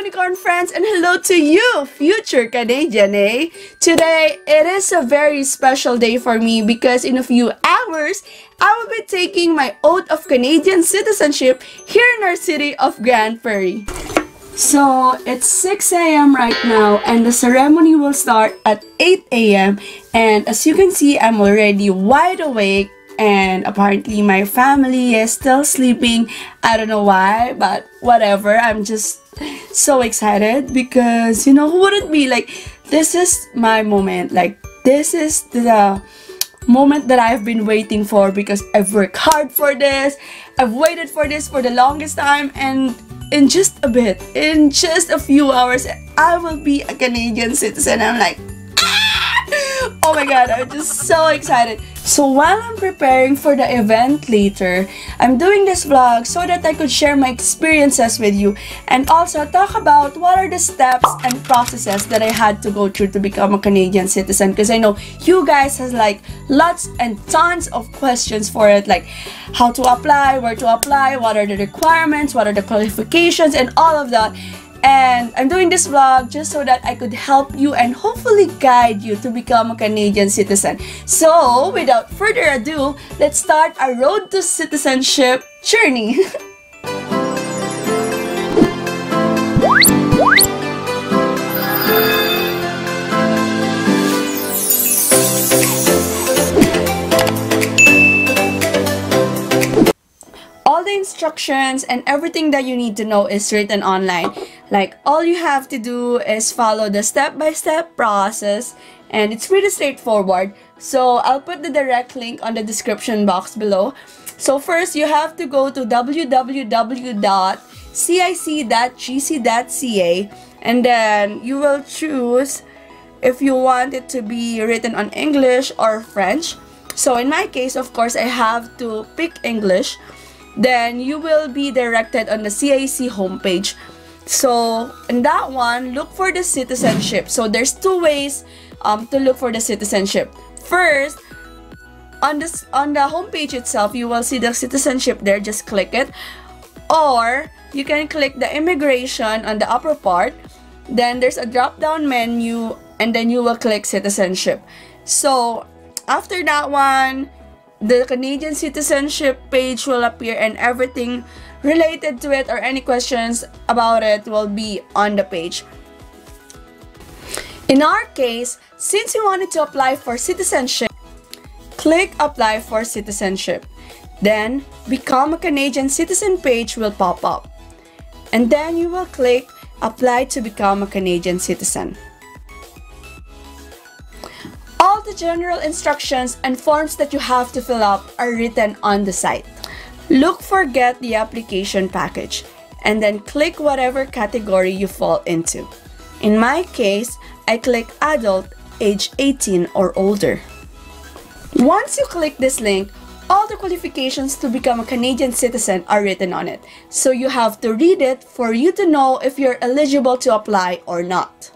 Unicorn friends, and hello to you, future Canadian, eh? Today, it is a very special day for me because in a few hours, I will be taking my oath of Canadian citizenship here in our city of Grand Prairie. So, it's 6 a.m. right now and the ceremony will start at 8 a.m. And as you can see, I'm already wide awake and apparently my family is still sleeping. I don't know why, but whatever. I'm just so excited because, you know, who wouldn't be? Like, this is my moment. Like, this is the moment that I've been waiting for because I've worked hard for this. I've waited for this for the longest time, and in just a bit, in just a few hours, I will be a Canadian citizen. I'm like, oh my god, I'm just so excited. So while I'm preparing for the event later, I'm doing this vlog so that I could share my experiences with you and also talk about what are the steps and processes that I had to go through to become a Canadian citizen, because I know you guys has like lots and tons of questions for it, like how to apply, where to apply, what are the requirements, what are the qualifications, and all of that. And I'm doing this vlog just so that I could help you and hopefully guide you to become a Canadian citizen. So, without further ado, let's start our road to citizenship journey. All the instructions and everything that you need to know is written online. Like, all you have to do is follow the step-by-step process, and it's pretty straightforward. So I'll put the direct link on the description box below. So first, you have to go to www.cic.gc.ca, and then you will choose if you want it to be written on English or French. So in my case, of course, I have to pick English. Then you will be directed on the CIC homepage. So in that one, look for the citizenship. So there's two ways to look for the citizenship. First, on the homepage itself, you will see the citizenship there. Just click it. Or you can click the immigration on the upper part. Then there's a drop-down menu, and then you will click citizenship. So after that one, the Canadian citizenship page will appear, and everything related to it or any questions about it will be on the page. In our case, since we wanted to apply for citizenship, click Apply for Citizenship. Then, Become a Canadian Citizen page will pop up. And then you will click Apply to become a Canadian citizen. All the general instructions and forms that you have to fill up are written on the site. Look for Get the Application Package, and then click whatever category you fall into. In my case, I click Adult, age 18 or older. Once you click this link, all the qualifications to become a Canadian citizen are written on it. So you have to read it for you to know if you're eligible to apply or not.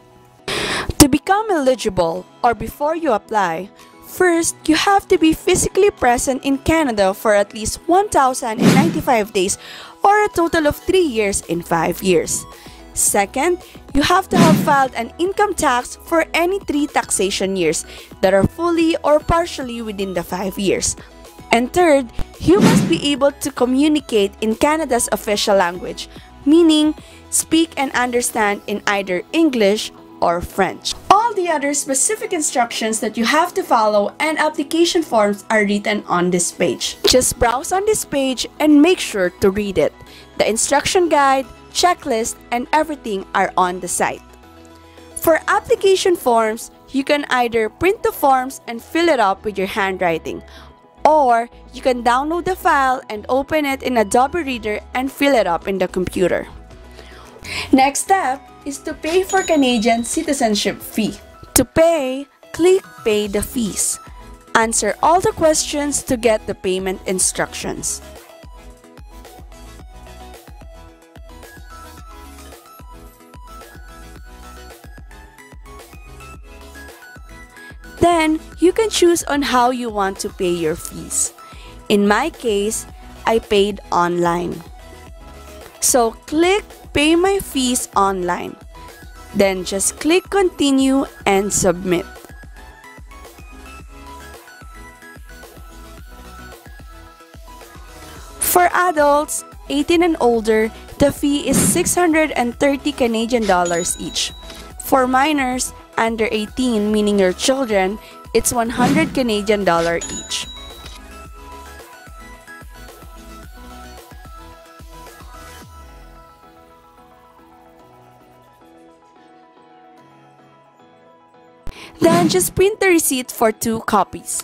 To become eligible, or before you apply, first, you have to be physically present in Canada for at least 1,095 days or a total of 3 years in 5 years. Second, you have to have filed an income tax for any 3 taxation years that are fully or partially within the 5 years. And third, you must be able to communicate in Canada's official language, meaning speak and understand in either English or French. All the other specific instructions that you have to follow and application forms are written on this page. Just browse on this page and make sure to read it. The instruction guide, checklist, and everything are on the site. For application forms, you can either print the forms and fill it up with your handwriting, or you can download the file and open it in Adobe Reader and fill it up in the computer. Next step is to pay for Canadian citizenship fee. To pay, click Pay the Fees. Answer all the questions to get the payment instructions. Then, you can choose on how you want to pay your fees. In my case, I paid online. So click pay my fees online. Then just click continue and submit. For adults 18 and older, the fee is 630 Canadian dollars each. For minors under 18, meaning your children, it's 100 Canadian dollar each. Then just print the receipt for 2 copies.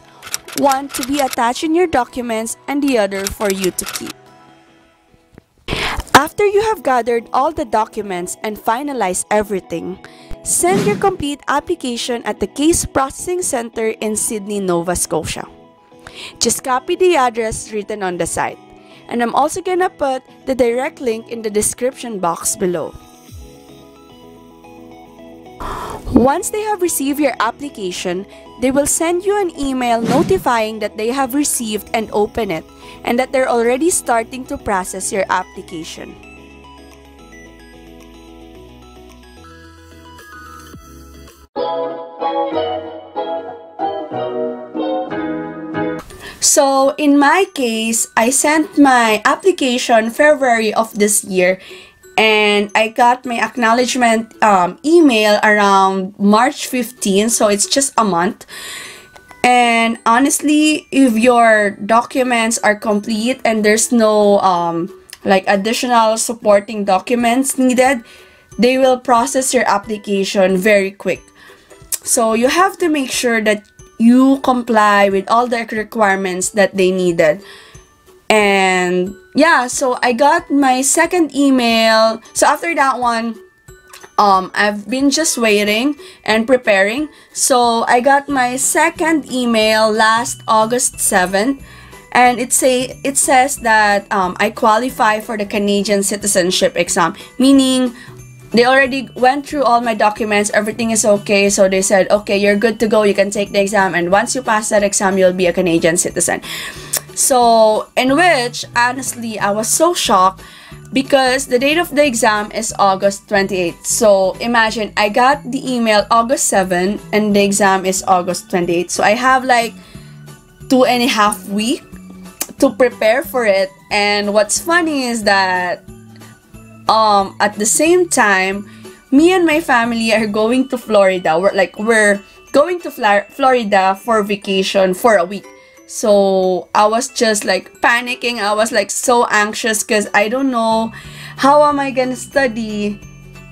One to be attached in your documents and the other for you to keep. After you have gathered all the documents and finalized everything, send your complete application at the Case Processing Center in Sydney, Nova Scotia. Just copy the address written on the site. And I'm also gonna put the direct link in the description box below. Once they have received your application, they will send you an email notifying that they have received and opened it, and that they're already starting to process your application. So in my case, I sent my application February of this year, and I got my acknowledgement email around March 15, so it's just a month. And honestly, if your documents are complete and there's no like additional supporting documents needed, they will process your application very quick. So you have to make sure that you comply with all the requirements that they needed. And yeah, so I got my second email. So after that one, I've been just waiting and preparing. So I got my second email last August 7th, and it says that I qualify for the Canadian citizenship exam, meaning they already went through all my documents, everything is okay. So they said, okay, you're good to go, you can take the exam, and once you pass that exam, you'll be a Canadian citizen. So, in which, honestly, I was so shocked because the date of the exam is August 28th. So, imagine, I got the email August 7th and the exam is August 28th. So, I have like 2.5 weeks to prepare for it. And what's funny is that at the same time, me and my family are going to Florida. We're going to Florida for vacation for a week. So I was just like panicking. I was like so anxious because I don't know how am I gonna study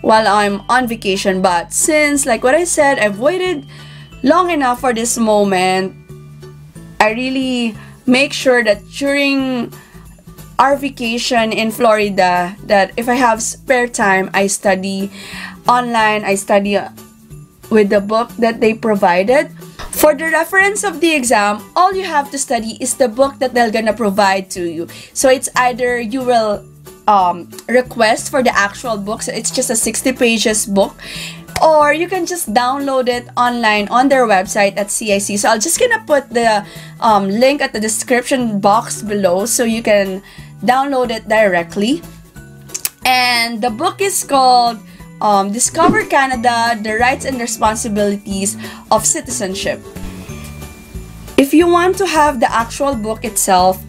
while I'm on vacation. But since, like what I said, I've waited long enough for this moment, I really make sure that during our vacation in Florida, that if I have spare time, I study online, I study with the book that they provided. For the reference of the exam, all you have to study is the book that they're gonna provide to you. So it's either you will request for the actual book, so it's just a 60 pages book, or you can just download it online on their website at CIC. So I'm just gonna put the link at the description box below so you can download it directly. And the book is called Discover Canada, the Rights and Responsibilities of Citizenship. If you want to have the actual book itself,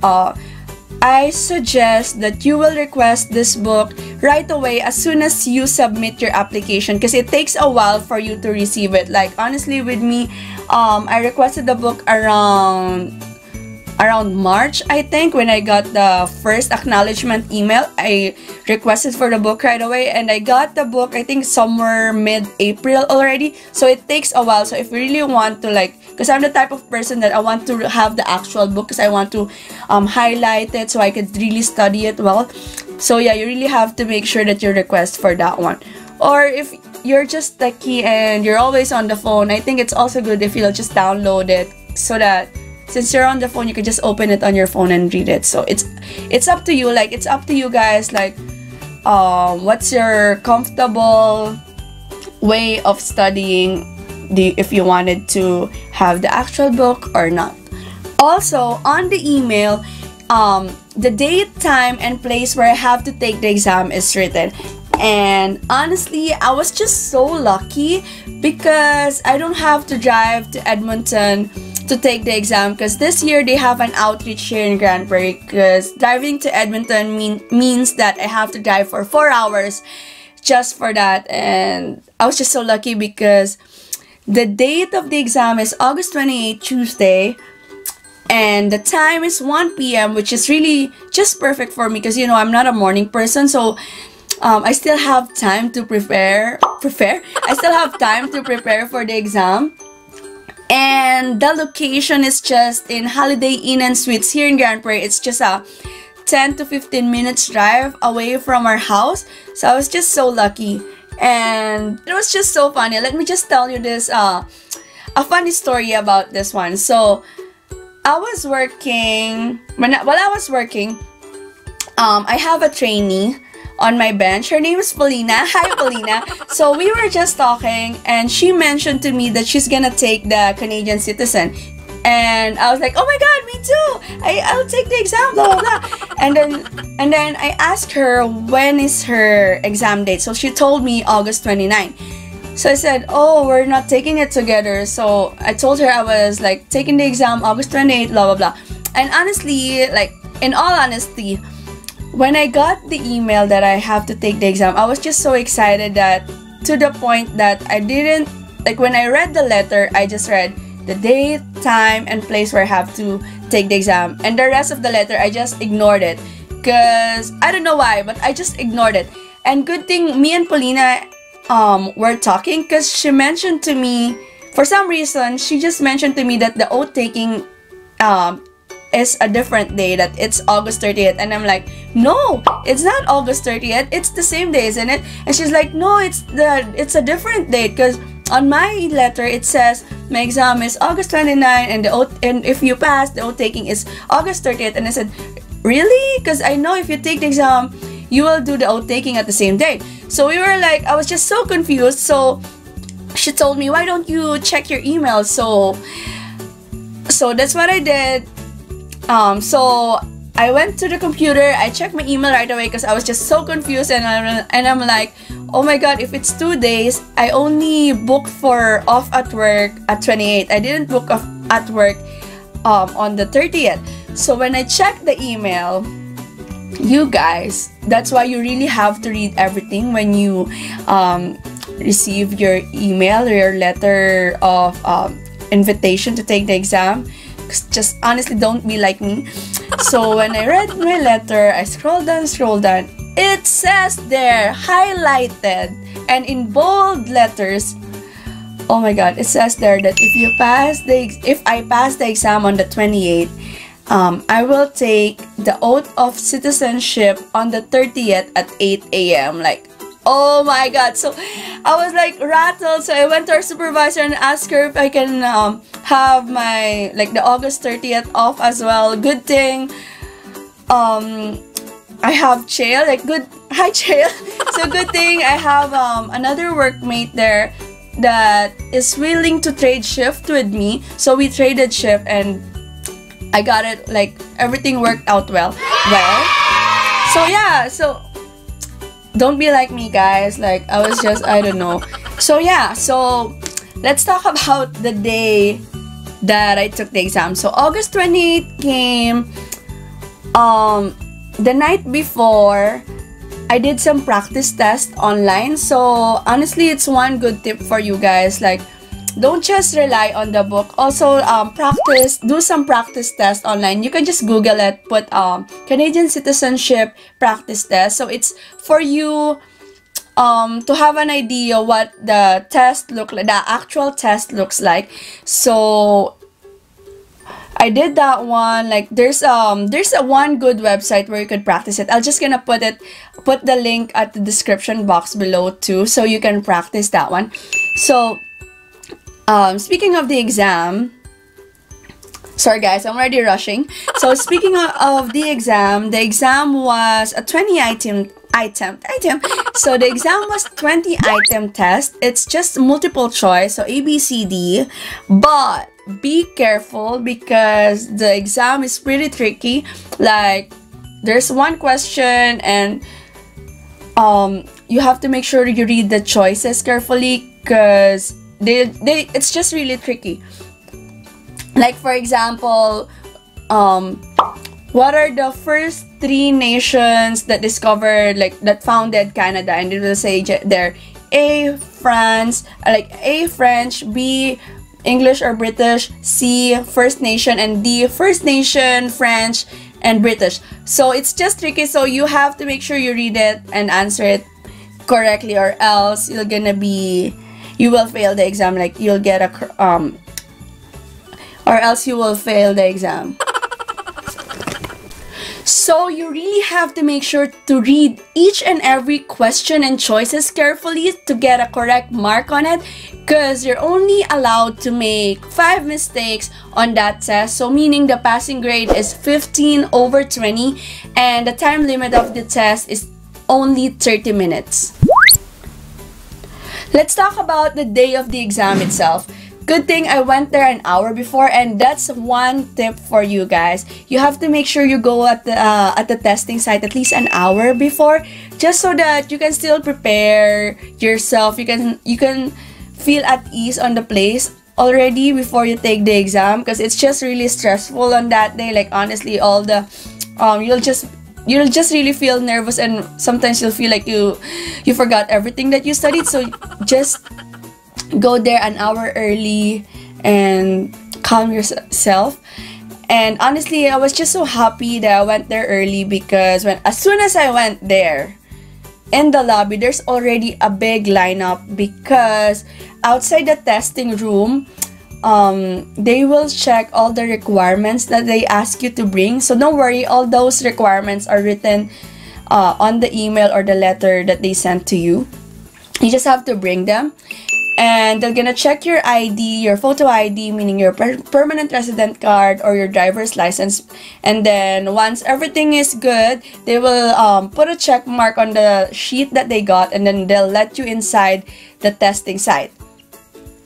I suggest that you will request this book right away as soon as you submit your application, because it takes a while for you to receive it. Like honestly with me, I requested the book around March, I think, when I got the first acknowledgement email. I requested for the book right away, and I got the book I think somewhere mid-April already. So it takes a while. So if you really want to, like, because I'm the type of person that I want to have the actual book, because I want to highlight it so I could really study it well. So yeah, you really have to make sure that you request for that one. Or if you're just techie and you're always on the phone, I think it's also good if you'll just download it, so that since you're on the phone, you can just open it on your phone and read it. So it's up to you. Like, it's up to you guys. Like, what's your comfortable way of studying? If you wanted to have the actual book or not. Also, on the email, the date, time, and place where I have to take the exam is written. And honestly, I was just so lucky because I don't have to drive to Edmonton to take the exam, because this year they have an outreach here in Grand Prairie, because driving to Edmonton means that I have to drive for 4 hours just for that. And I was just so lucky because the date of the exam is August 28th, Tuesday, and the time is 1 p.m., which is really just perfect for me because, you know, I'm not a morning person, so I still have time to prepare. I still have time to prepare for the exam. And the location is just in Holiday Inn and Suites here in Grand Prairie. It's just a 10 to 15 minutes drive away from our house. So I was just so lucky. And it was just so funny. Let me just tell you this, a funny story about this one. So I was working, while I was working, I have a trainee on my bench. Her name is Paulina. Hi, Paulina. So we were just talking, and she mentioned to me that she's gonna take the Canadian citizen. And I was like, oh my god, me too! I'll take the exam, blah, blah, blah. And then I asked her when is her exam date. So she told me August 29. So I said, oh, we're not taking it together. So I told her I was like taking the exam August 28, blah, blah, blah. And honestly, like, in all honesty, when I got the email that I have to take the exam, I was just so excited that, to the point that I didn't, like, when I read the letter, I just read the date, time, and place where I have to take the exam. And the rest of the letter, I just ignored it. Because, I don't know why, but I just ignored it. And good thing, me and Paulina were talking, because she mentioned to me, for some reason, she just mentioned to me that the oath taking is a different day, that it's August 30th. And I'm like, no, it's not August 30th, it's the same day, isn't it? And she's like, no, it's a different date, because on my letter it says my exam is August 29 and if you pass, the oath taking is August 30th. And I said, really? Because I know if you take the exam, you will do the oath taking at the same day. So we were like, I was just so confused. So she told me, why don't you check your email? So that's what I did. So I went to the computer, I checked my email right away because I was just so confused, and I'm like, oh my god, if it's 2 days, I only booked for off at work at 28. I didn't book off at work on the 30th. So when I checked the email, you guys, that's why you really have to read everything when you receive your email or your letter of invitation to take the exam. Just honestly, don't be like me. So when I read my letter, I scrolled down. It says there, highlighted and in bold letters, oh my god, it says there that if I pass the exam on the 28th, I will take the oath of citizenship on the 30th at 8 a.m. Like, oh my god. So I was like rattled. So I went to our supervisor and asked her if I can have my, like, the August 30th off as well. Good thing I have Chael, like, good, hi Chael. So good thing I have another workmate there that is willing to trade shift with me. So we traded shift and I got it, like, everything worked out well. So yeah, so don't be like me, guys. Like, I was just, I don't know. So yeah, so let's talk about the day that I took the exam. So August 28th came. The night before, I did some practice test online. So honestly, it's one good tip for you guys. Like, don't just rely on the book. Also, do some practice test online. You can just Google it, put Canadian citizenship practice test. So it's for you to have an idea what the test look like, the actual test looks like. So I did that one. Like, there's a one good website where you could practice it. I'll just gonna put the link at the description box below too, so you can practice that one. So speaking of the exam, sorry guys, I'm already rushing. So speaking of the exam was a 20 item. So the exam was 20 item test. It's just multiple choice, so A, B, C, D. But be careful because the exam is pretty tricky. Like, there's one question and you have to make sure you read the choices carefully, because it's just really tricky. Like for example, what are the first 3 nations that discovered, like that founded Canada? And it will say there A, France, like A, French, B, English or British, C, First Nation, and D, First Nation, French, and British. So it's just tricky, so you have to make sure you read it and answer it correctly, or else you will fail the exam. Like you'll get a or else you will fail the exam. So you really have to make sure to read each and every question and choices carefully to get a correct mark on it, because you're only allowed to make 5 mistakes on that test. So meaning the passing grade is 15/20, and the time limit of the test is only 30 minutes. Let's talk about the day of the exam itself. Good thing I went there an hour before, and that's one tip for you guys. You have to make sure you go at the testing site at least an hour before, just so that you can still prepare yourself. You can feel at ease on the place already before you take the exam, because it's just really stressful on that day. Like honestly, all the you'll just really feel nervous, and sometimes you'll feel like you forgot everything that you studied. So just go there an hour early and calm yourself. And honestly, I was just so happy that I went there early, because as soon as I went there, in the lobby, there's already a big lineup, because outside the testing room, they will check all the requirements that they ask you to bring. So don't worry, all those requirements are written on the email or the letter that they sent to you. You just have to bring them. And they're gonna check your ID, your photo ID, meaning your permanent resident card or your driver's license. And then once everything is good, they will put a check mark on the sheet that they got, and then they'll let you inside the testing site.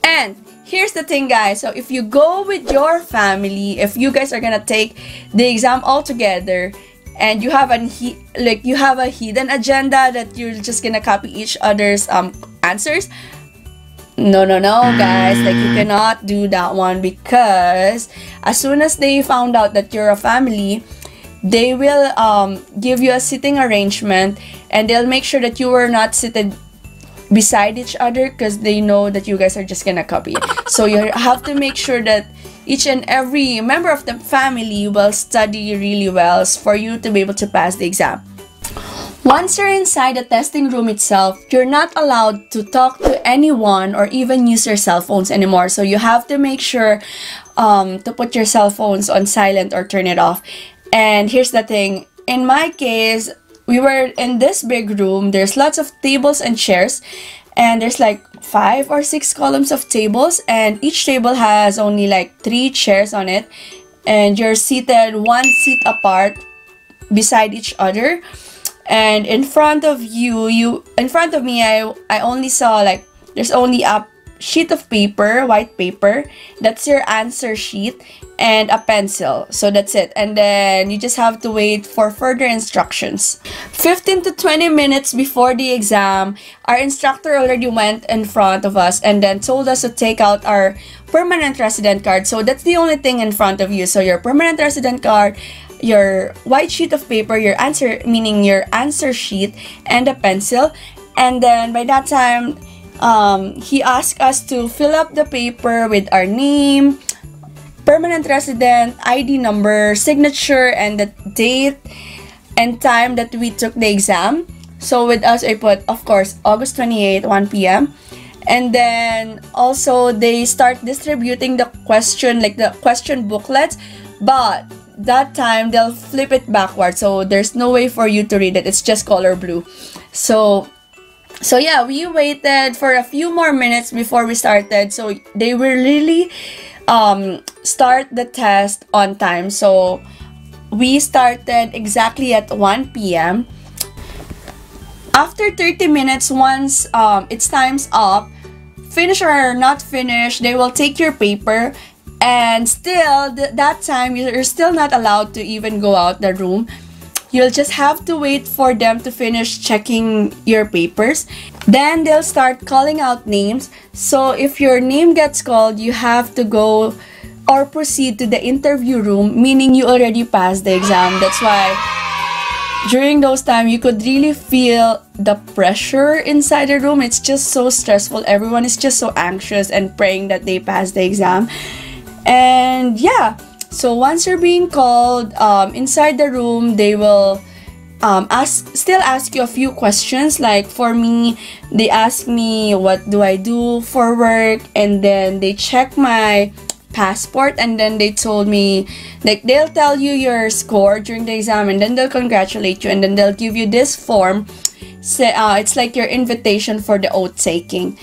And here's the thing, guys. So if you go with your family, if you guys are gonna take the exam all together, and you have a hidden agenda that you're just gonna copy each other's answers, no guys, like you cannot do that one, because as soon as they found out that you're a family, they will give you a sitting arrangement, and they'll make sure that you were not seated beside each other, because they know that you guys are just gonna copy. So you have to make sure that each and every member of the family will study really well for you to be able to pass the exam. Once you're inside the testing room itself, you're not allowed to talk to anyone or even use your cell phones anymore. So you have to make sure to put your cell phones on silent or turn it off. And here's the thing. In my case, we were in this big room. There's lots of tables and chairs. And there's like 5 or 6 columns of tables. And each table has only like 3 chairs on it. And you're seated 1 seat apart beside each other. And in front of me, I only saw like there's only a sheet of paper, white paper. That's your answer sheet, and a pencil. So that's it. And then you just have to wait for further instructions. 15 to 20 minutes before the exam, our instructor already went in front of us and then told us to take out our permanent resident card. So that's the only thing in front of you. So your permanent resident card, your white sheet of paper, your answer sheet, and a pencil. And then by that time, he asked us to fill up the paper with our name, permanent resident, ID number, signature, and the date and time that we took the exam. So with us, I put, of course, August 28, 1 p.m. And then also they start distributing the question, like the question booklets, but that time they'll flip it backwards, so there's no way for you to read it. It's just color blue. So yeah, we waited for a few more minutes before we started. So they will really start the test on time. So we started exactly at 1 p.m. After 30 minutes, once it's time's up, finish or not finish, they will take your paper. And still, that time, you're still not allowed to even go out the room. You'll just have to wait for them to finish checking your papers. Then they'll start calling out names. So if your name gets called, you have to go or proceed to the interview room, meaning you already passed the exam. That's why during those times, you could really feel the pressure inside the room. It's just so stressful. Everyone is just so anxious and praying that they pass the exam. And yeah, so once you're being called inside the room, they will still ask you a few questions. Like for me, they ask me what do I do for work, and then they check my passport, and then they told me, like, they'll tell you your score during the exam, and then they'll congratulate you, and then they'll give you this form. So it's like your invitation for the oath taking.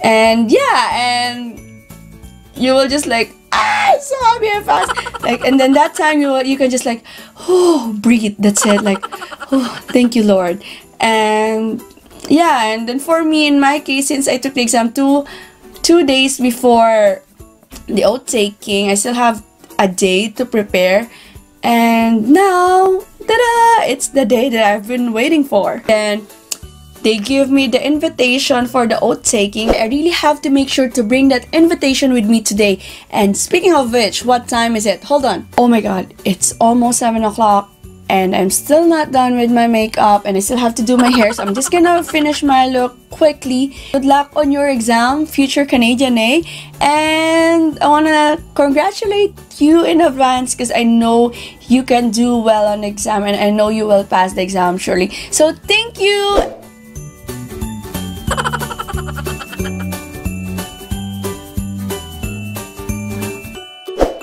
And yeah, and you will just like, so happy I passed. Like, and then that time you can just like, oh, breathe. That's it. Like, oh, thank you, Lord. And yeah, and then for me, in my case, since I took the exam two days before the oath taking, I still have a day to prepare, and now, ta-da! It's the day that I've been waiting for. And they give me the invitation for the oath taking. I really have to make sure to bring that invitation with me today. And speaking of which, what time is it? Hold on. Oh my god, it's almost 7 o'clock. And I'm still not done with my makeup, and I still have to do my hair, so I'm just gonna finish my look quickly. Good luck on your exam, future Canadian, eh? And I wanna congratulate you in advance, because I know you can do well on the exam, and I know you will pass the exam surely. So thank you!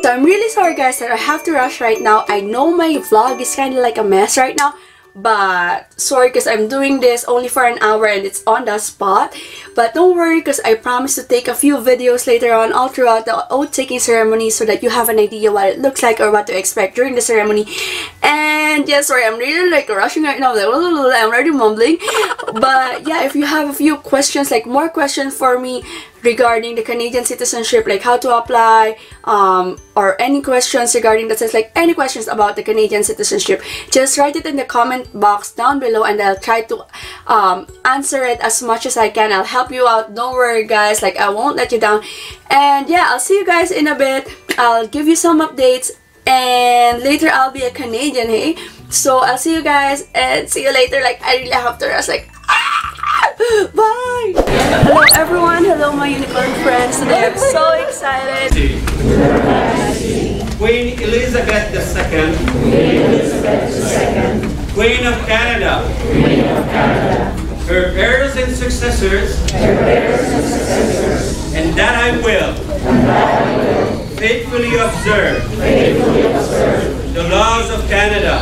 So I'm really sorry guys that I have to rush right now. I know my vlog is kind of like a mess right now, but sorry because I'm doing this only for an hour and it's on the spot. But don't worry, because I promise to take a few videos later on all throughout the oath taking ceremony, so that you have an idea what it looks like or what to expect during the ceremony. And yeah, sorry, I'm really like rushing right now. Like, I'm already mumbling. But yeah, if you have a few questions, like more questions for me regarding the Canadian citizenship, like how to apply, or any questions regarding that, like any questions about the Canadian citizenship, just write it in the comment box down below, and I'll try to answer it as much as I can. I'll help you out. Don't worry guys, like I won't let you down. And yeah, I'll see you guys in a bit. I'll give you some updates, and later I'll be a Canadian, hey? So I'll see you guys, and see you later. Like I really have to rush, like bye! Hello everyone, hello my unicorn friends. Today I'm so excited. Queen Elizabeth II, Queen of Canada, her heirs and successors, and that I will faithfully observe the laws of Canada,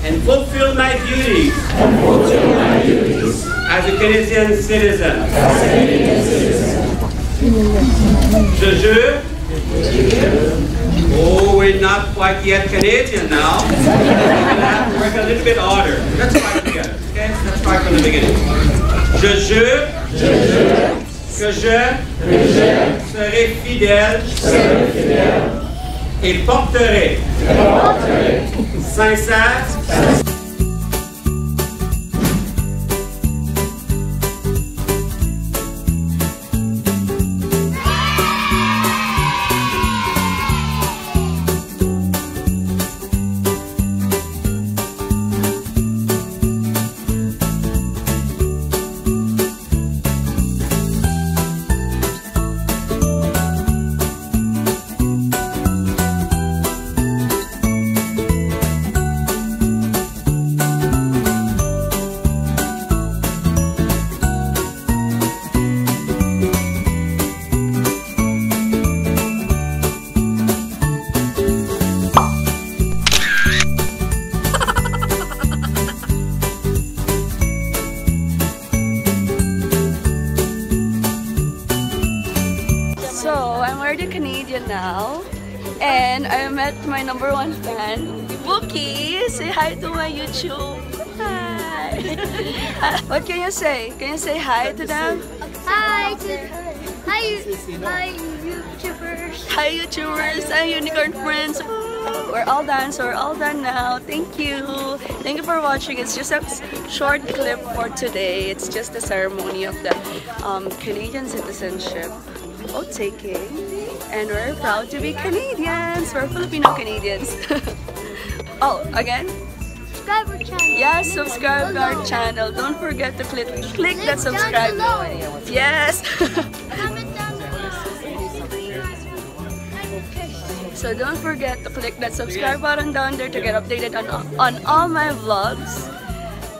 and fulfill my duties as a Canadian citizen. Je jure. Oh, we're not quite yet Canadian now. We're going to have to work a little bit harder. Let's try together, okay? Let's try from the beginning. Je jure que je serai fidèle et porterai sincère now, and I met my #1 fan, Bookie. Say hi to my YouTube. Hi. What can you say? Can you say hi to them? Hi YouTubers. Hi YouTubers. Hi unicorn friends. We're all done, so we're all done now. Thank you. Thank you for watching. It's just a short clip for today. It's just the ceremony of the Canadian citizenship taking. And we're proud to be Canadians. We're Filipino Canadians. Oh, again? Subscribe our channel. Yes, subscribe to our channel. Don't forget to click that subscribe button. Yes. Comment down below. So don't forget to click that subscribe button down there to get updated on all my vlogs.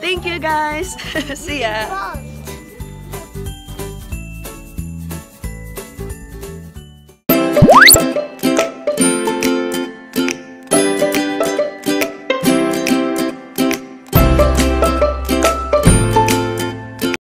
Thank you guys. See ya.